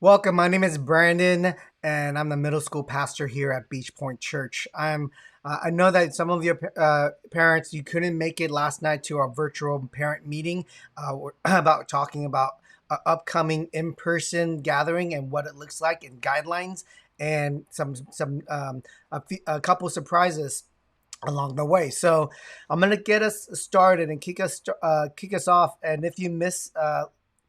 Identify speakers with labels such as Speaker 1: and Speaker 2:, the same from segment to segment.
Speaker 1: Welcome. My name is Brandon, and I'm the middle school pastor here at Beachpoint Church. I know that some of your parents you couldn't make it last night to our virtual parent meeting we're about talking about upcoming in-person gathering and what it looks like and guidelines and a couple surprises along the way. So I'm gonna get us started and kick us off. And if you miss,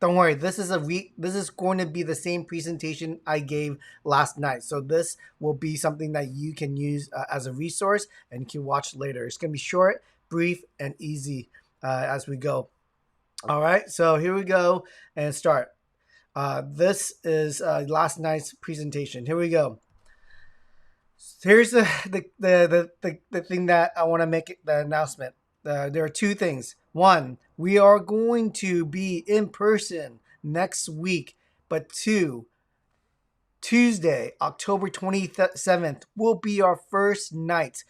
Speaker 1: don't worry. This is going to be the same presentation I gave last night. So this will be something that you can use as a resource and you can watch later. It's gonna be short, brief, and easy as we go. All right. So here we go and start. This is last night's presentation. Here we go. Here's the thing that I want to make the announcement. There are two things. One, we are going to be in person next week, but two, Tuesday, October 27th will be our first night.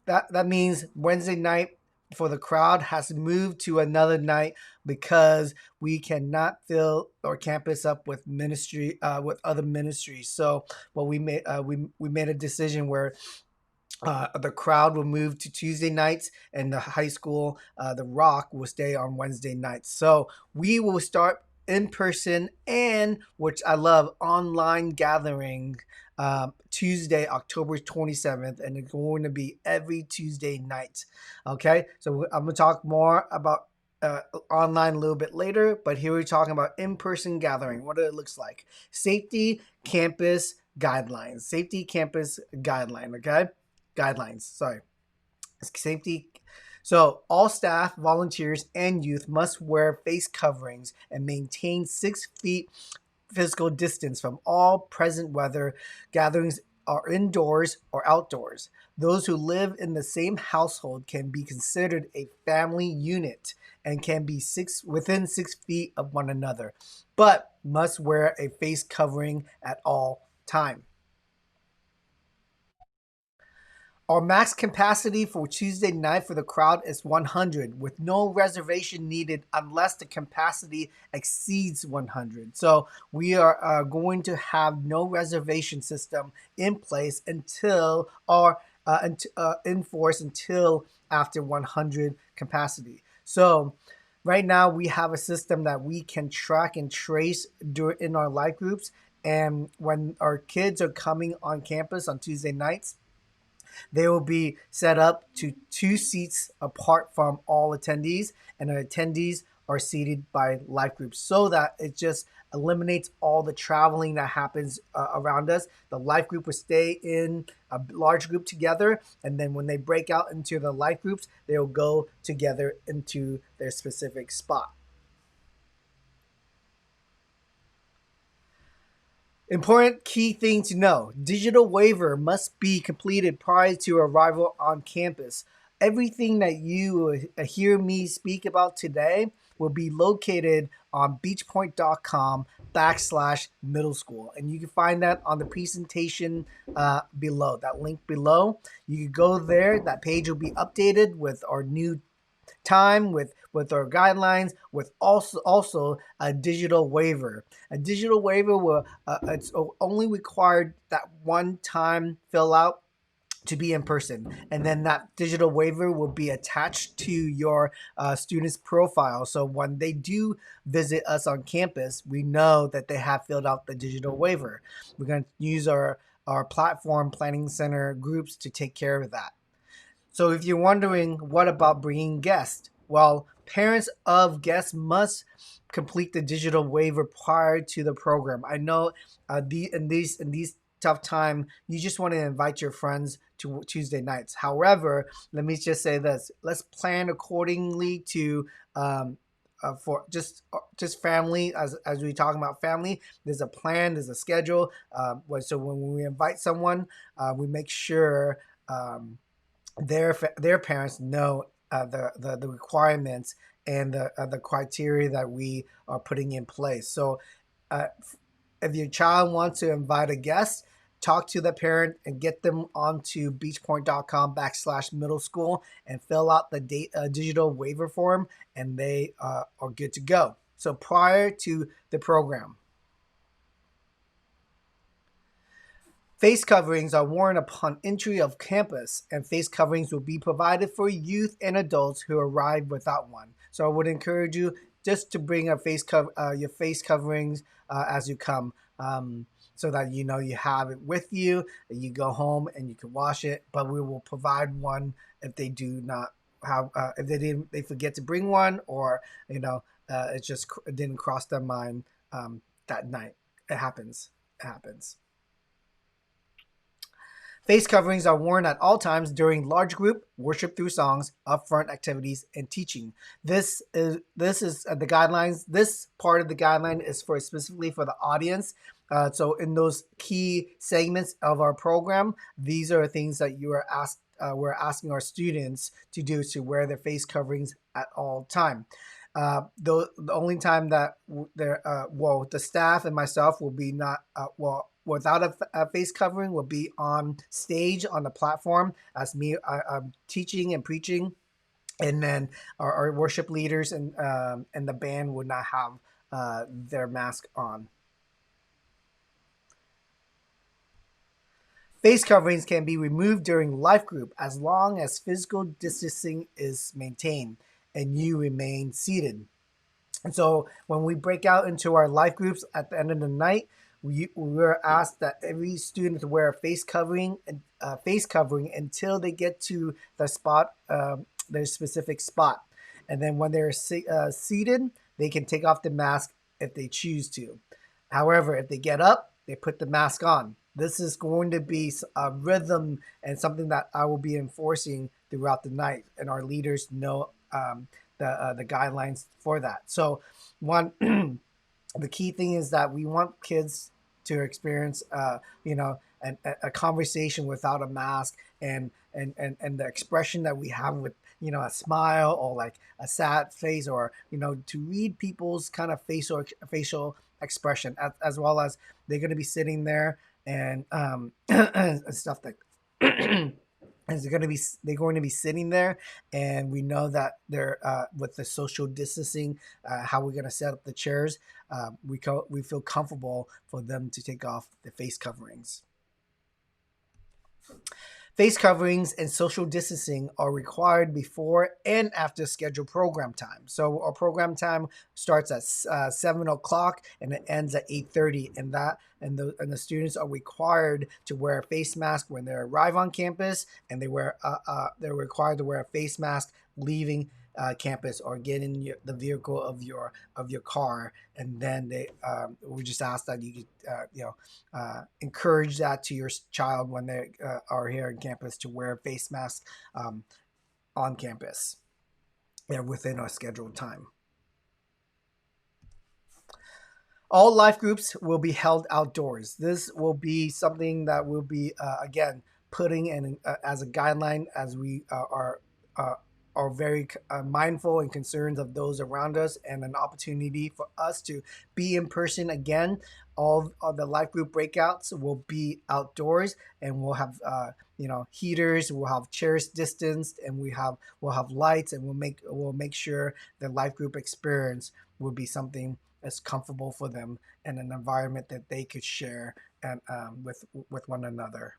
Speaker 1: That means Wednesday night for the crowd has moved to another night because we cannot fill our campus up with ministry with other ministries. So what we made a decision where the crowd will move to Tuesday nights, and the high school, the Rock, will stay on Wednesday nights. So we will start in person and, which I love, online gathering Tuesday, October 27th, and it's going to be every Tuesday night. Okay, so I'm going to talk more about online a little bit later, but here we're talking about in-person gathering, what it looks like. Safety campus guidelines. Safety campus guideline, okay? Guidelines, sorry. Safety. So all staff, volunteers, and youth must wear face coverings and maintain 6 feet physical distance from all present, whether gatherings are indoors or outdoors. Those who live in the same household can be considered a family unit and can be within 6 feet of one another, but must wear a face covering at all time. Our max capacity for Tuesday night for the crowd is 100, with no reservation needed unless the capacity exceeds 100. So we are going to have no reservation system in place until in force until after 100 capacity. So right now we have a system that we can track and trace in our life groups, and when our kids are coming on campus on Tuesday nights, they will be set up to 2 seats apart from all attendees, and the attendees are seated by life groups so that it just eliminates all the traveling that happens around us. The life group will stay in a large group together, and then when they break out into the life groups, they'll go together into their specific spot. Important key thing to know: digital waiver must be completed prior to arrival on campus. Everything that you hear me speak about today will be located on beachpoint.com/middle school. And you can find that on the presentation below, that link below. You can go there. That page will be updated with our new time, with our guidelines, with also a digital waiver. A digital waiver will it's only required that one time fill out to be in person, and then that digital waiver will be attached to your student's profile. So when they do visit us on campus, we know that they have filled out the digital waiver. We're going to use our platform planning center groups to take care of that. So if you're wondering, what about bringing guests? Well, parents of guests must complete the digital waiver prior to the program. I know in these tough time, you just want to invite your friends to Tuesday nights. However, let me just say this: let's plan accordingly to for just family. As we talk about family, there's a plan, there's a schedule. So when we invite someone, we make sure. Their parents know the requirements and the criteria that we are putting in place. So if your child wants to invite a guest, talk to the parent and get them onto beachpoint.com/middle school and fill out the digital waiver form, and they are good to go. So prior to the program. Face coverings are worn upon entry of campus, and face coverings will be provided for youth and adults who arrive without one. So I would encourage you just to bring your face coverings as you come, so that you know you have it with you. You go home and you can wash it, but we will provide one if they do not have, if they forget to bring one, or you know, it didn't cross their mind that night. It happens. It happens. Face coverings are worn at all times during large group, worship through songs, upfront activities, and teaching. This is the guidelines. This part of the guideline is for specifically for the audience. So in those key segments of our program, these are things that you are asked. We're asking our students to do, to wear their face coverings at all time. The only time that the staff and myself will be not without a face covering will be on stage on the platform as I'm teaching and preaching, and then our worship leaders and the band would not have their mask on. Face coverings can be removed during life group as long as physical distancing is maintained and you remain seated. And so when we break out into our life groups at the end of the night, we're asked that every student to wear a face covering until they get to the spot, their specific spot. And then when they're seated, they can take off the mask if they choose to. However, if they get up, they put the mask on. This is going to be a rhythm and something that I will be enforcing throughout the night, and our leaders know the guidelines for that. So, one, the key thing is that we want kids to experience, a conversation without a mask, and the expression that we have with a smile or like a sad face, or to read people's kind of facial expression, as well as they're going to be sitting there and and stuff like is they're going to be sitting there, and we know that they're with the social distancing, how we're going to set up the chairs. We feel comfortable for them to take off the face coverings. Face coverings and social distancing are required before and after scheduled program time. So our program time starts at 7 o'clock and it ends at 8:30, and the students are required to wear a face mask when they arrive on campus, and they're required to wear a face mask leaving campus or get in the vehicle of your car. And then we just ask that you encourage that to your child when they are here on campus, to wear a face mask on campus within our scheduled time. All life groups will be held outdoors. This will be something that we'll be again putting in as a guideline, as we are very mindful and concerned of those around us, and an opportunity for us to be in person again. All of the life group breakouts will be outdoors, and we'll have heaters, we'll have chairs distanced, and we'll have lights, and we'll make sure the life group experience will be something that's comfortable for them, and an environment that they could share and with one another.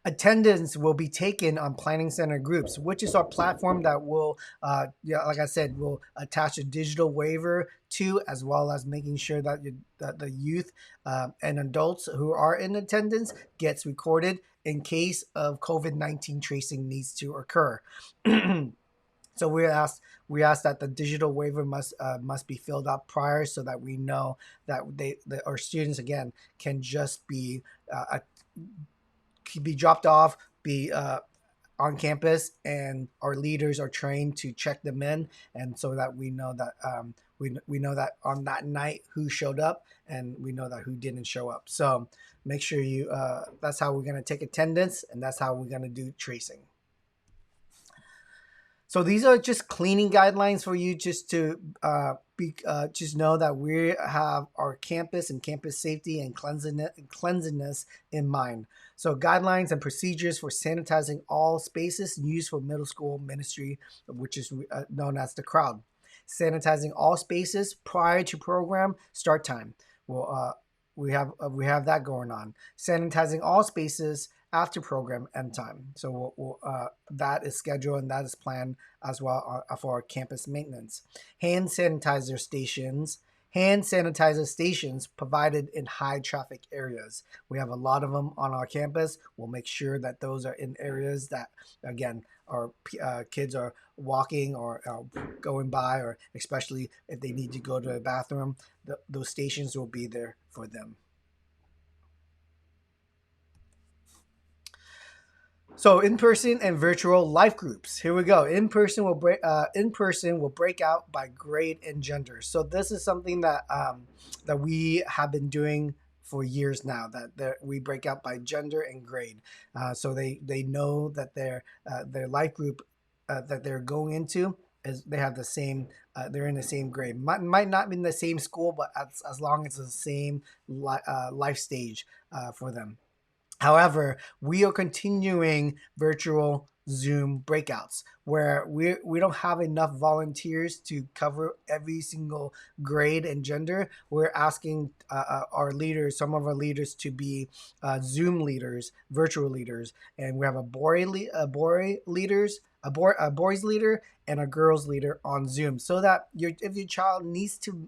Speaker 1: Attendance will be taken on planning center groups, which is our platform that will, like I said, will attach a digital waiver to, as well as making sure that the youth and adults who are in attendance gets recorded in case of COVID-19 tracing needs to occur. So we ask that the digital waiver must be filled out prior, so that we know that our students again can just be dropped off, be on campus, and our leaders are trained to check them in, and so that we know that we know that on that night who showed up, and we know that who didn't show up. So make sure you that's how we're going to take attendance, and that's how we're going to do tracing. So these are just cleaning guidelines for you, just to just know that we have our campus and campus safety and cleanliness in mind. So guidelines and procedures for sanitizing all spaces used for middle school ministry, which is known as the crowd. Sanitizing all spaces prior to program start time. Well, we have that going on. Sanitizing all spaces after program end time. So that is scheduled and that is planned as well for our campus maintenance. Hand sanitizer stations. Hand sanitizer stations provided in high traffic areas. We have a lot of them on our campus. We'll make sure that those are in areas that, again, our kids are walking or going by, or especially if they need to go to the bathroom, those stations will be there for them. So in-person and virtual life groups. Here we go. In person will break out by grade and gender. So this is something that we have been doing for years now. That we break out by gender and grade. So they know that their life group that they're going into is they have the same. They're in the same grade. Might not be in the same school, but as long as it's the same life stage for them. However, we are continuing virtual Zoom breakouts where we don't have enough volunteers to cover every single grade and gender. We're asking our leaders, some of our leaders, to be Zoom leaders, virtual leaders, and we have a boy leaders, a boys leader, and a girls leader on Zoom, so that if your child needs to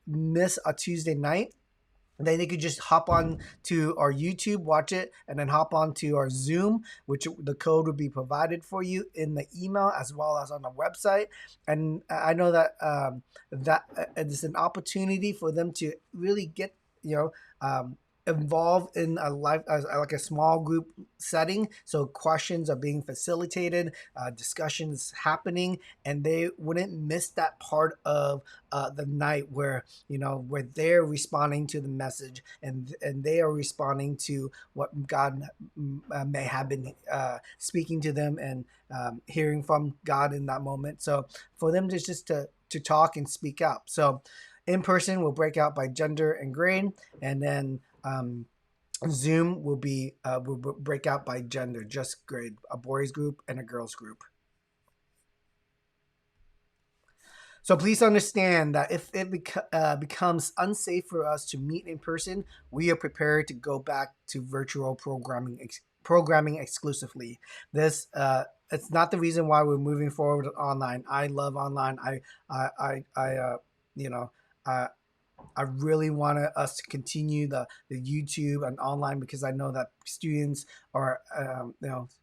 Speaker 1: miss a Tuesday night, then they could just hop on to our YouTube, watch it, and then hop on to our Zoom, which the code would be provided for you in the email as well as on the website. And I know that it's an opportunity for them to really get you know involved in a life like a small group setting. So questions are being facilitated, discussions happening, and they wouldn't miss that part of the night where they're responding to the message, and they are responding to what God may have been speaking to them, and hearing from God in that moment. So for them to talk and speak up. So in person will break out by gender and grade, and then Zoom will break out by gender, just grade, a boys group and a girls group. So please understand that if it becomes unsafe for us to meet in person, we are prepared to go back to virtual programming exclusively. This it's not the reason why we're moving forward with online. I love online. I you know. Uh, I really want us to continue the YouTube and online, because I know that students are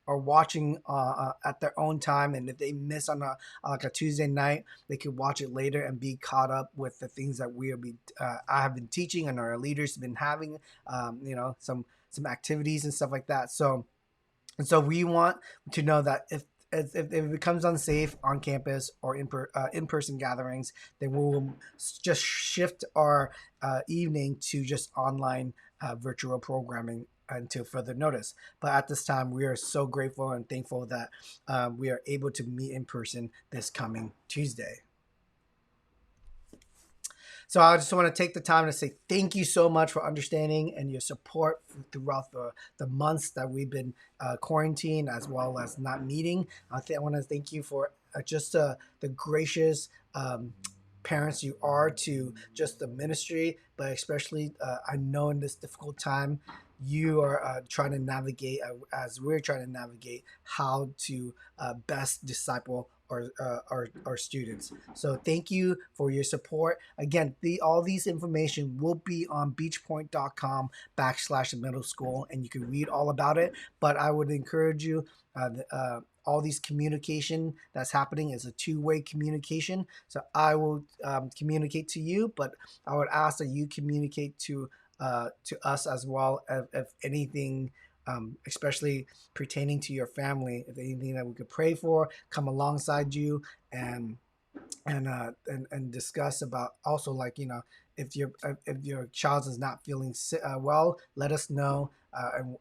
Speaker 1: watching at their own time, and if they miss on like a Tuesday night, they could watch it later and be caught up with the things that I have been teaching and our leaders have been having, some activities and stuff like that. So we want to know that if it becomes unsafe on campus or in-person gatherings, then we will just shift our evening to just online virtual programming until further notice. But at this time, we are so grateful and thankful that we are able to meet in person this coming Tuesday. So I just want to take the time to say thank you so much for understanding and your support throughout the months that we've been quarantined as well as not meeting. I want to thank you for just the gracious parents you are to just the ministry, but especially I know in this difficult time, you are trying to navigate as we're trying to navigate how to best disciple our students. So thank you for your support. Again, all these information will be on beachpoint.com/middle school, and you can read all about it. But I would encourage you, all these communication that's happening is a two-way communication. So I will communicate to you, but I would ask that you communicate to us as well, if anything, especially pertaining to your family, if anything that we could pray for, come alongside you and and discuss about also, like, if your child is not feeling well, let us know,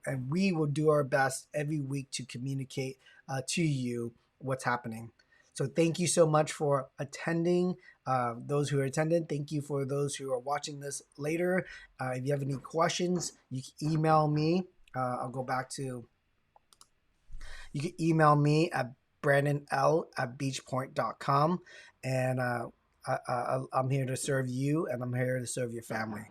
Speaker 1: and we will do our best every week to communicate to you what's happening. So thank you so much for attending. Those who are attended, thank you. For those who are watching this later, if you have any questions, you can email me. I'll go back to, you can email me at brandonl@beachpoint.com, and I'm here to serve you, and I'm here to serve your family.